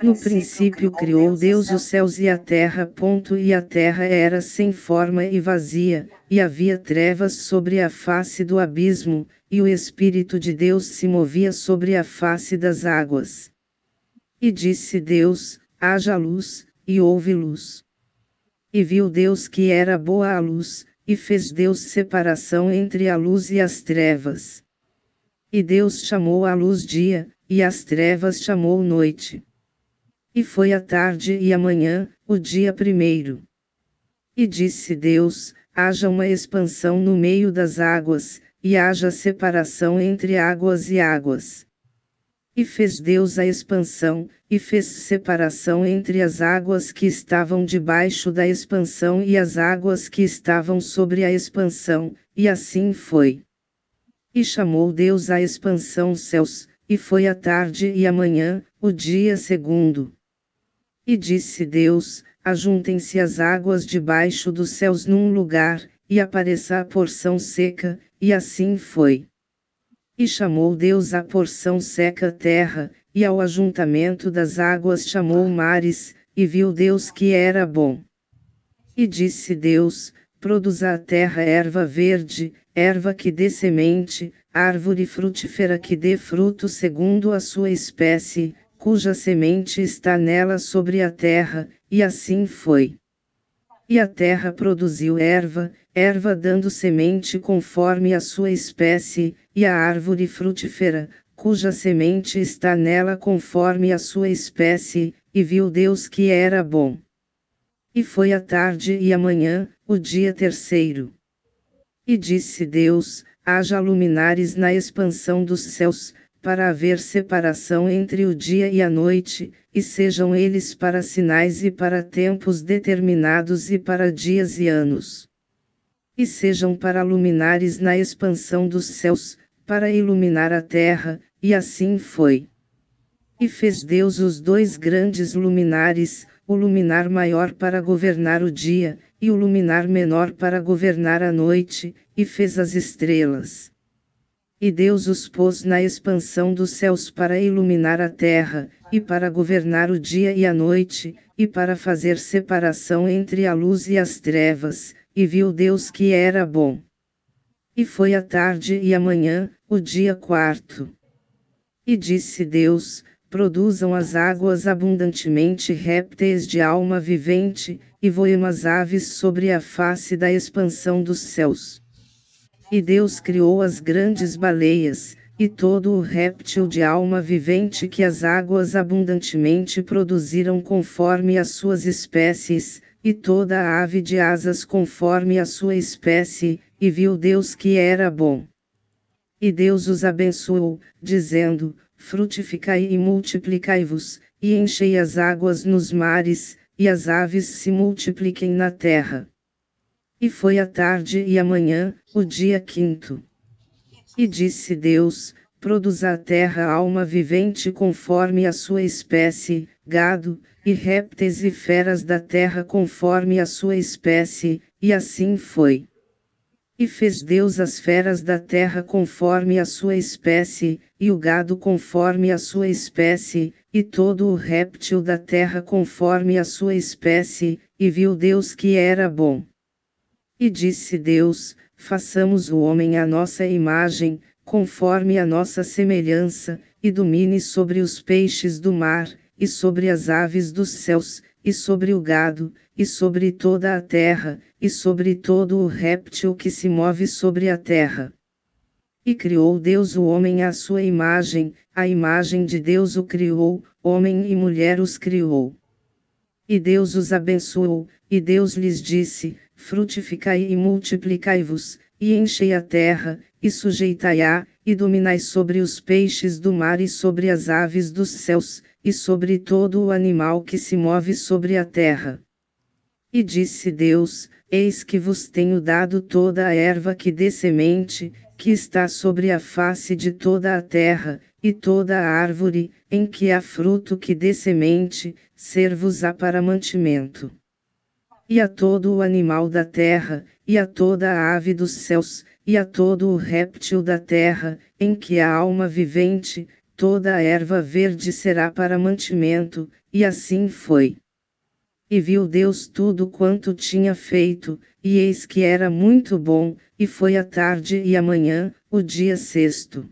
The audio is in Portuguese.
No princípio criou Deus os céus e a terra. E a terra era sem forma e vazia, e havia trevas sobre a face do abismo, e o Espírito de Deus se movia sobre a face das águas. E disse Deus: haja luz, e houve luz. E viu Deus que era boa a luz, e fez Deus separação entre a luz e as trevas. E Deus chamou a luz dia, e as trevas chamou noite. E foi a tarde e a manhã, o dia primeiro. E disse Deus: haja uma expansão no meio das águas, e haja separação entre águas e águas. E fez Deus a expansão, e fez separação entre as águas que estavam debaixo da expansão e as águas que estavam sobre a expansão, e assim foi. E chamou Deus a expansão céus, e foi a tarde e a manhã, o dia segundo. E disse Deus: ajuntem-se as águas debaixo dos céus num lugar, e apareça a porção seca, e assim foi. E chamou Deus a porção seca terra, e ao ajuntamento das águas chamou mares, e viu Deus que era bom. E disse Deus: produza a terra erva verde, erva que dê semente, árvore frutífera que dê fruto segundo a sua espécie, cuja semente está nela sobre a terra, e assim foi. E a terra produziu erva, erva dando semente conforme a sua espécie, e a árvore frutífera, cuja semente está nela conforme a sua espécie, e viu Deus que era bom. E foi a tarde e a manhã, o dia terceiro. E disse Deus: haja luminares na expansão dos céus, para haver separação entre o dia e a noite, e sejam eles para sinais e para tempos determinados e para dias e anos. E sejam para luminares na expansão dos céus, para iluminar a terra, e assim foi. E fez Deus os dois grandes luminares, o luminar maior para governar o dia, e o luminar menor para governar a noite, e fez as estrelas. E Deus os pôs na expansão dos céus para iluminar a terra, e para governar o dia e a noite, e para fazer separação entre a luz e as trevas, e viu Deus que era bom. E foi a tarde e a manhã, o dia quarto. E disse Deus: produzam as águas abundantemente répteis de alma vivente, e voem as aves sobre a face da expansão dos céus. E Deus criou as grandes baleias, e todo o réptil de alma vivente que as águas abundantemente produziram conforme as suas espécies, e toda a ave de asas conforme a sua espécie, e viu Deus que era bom. E Deus os abençoou, dizendo: frutificai e multiplicai-vos, e enchei as águas nos mares, e as aves se multipliquem na terra. E foi a tarde e a manhã, o dia quinto. E disse Deus: produza a terra alma vivente conforme a sua espécie, gado, e répteis e feras da terra conforme a sua espécie, e assim foi. E fez Deus as feras da terra conforme a sua espécie, e o gado conforme a sua espécie, e todo o réptil da terra conforme a sua espécie, e viu Deus que era bom. E disse Deus: façamos o homem à nossa imagem, conforme a nossa semelhança, e domine sobre os peixes do mar, e sobre as aves dos céus, e sobre o gado, e sobre toda a terra, e sobre todo o réptil que se move sobre a terra. E criou Deus o homem à sua imagem, a imagem de Deus o criou, homem e mulher os criou. E Deus os abençoou, e Deus lhes disse: frutificai e multiplicai-vos, e enchei a terra, e sujeitai-a, e dominai sobre os peixes do mar e sobre as aves dos céus, e sobre todo o animal que se move sobre a terra. E disse Deus: eis que vos tenho dado toda a erva que dê semente, que está sobre a face de toda a terra, e toda a árvore, em que há fruto que dê semente, ser-vos-á para mantimento. E a todo o animal da terra, e a toda a ave dos céus, e a todo o réptil da terra, em que há alma vivente, toda a erva verde será para mantimento, e assim foi. E viu Deus tudo quanto tinha feito, e eis que era muito bom, e foi a tarde e a manhã, o dia sexto.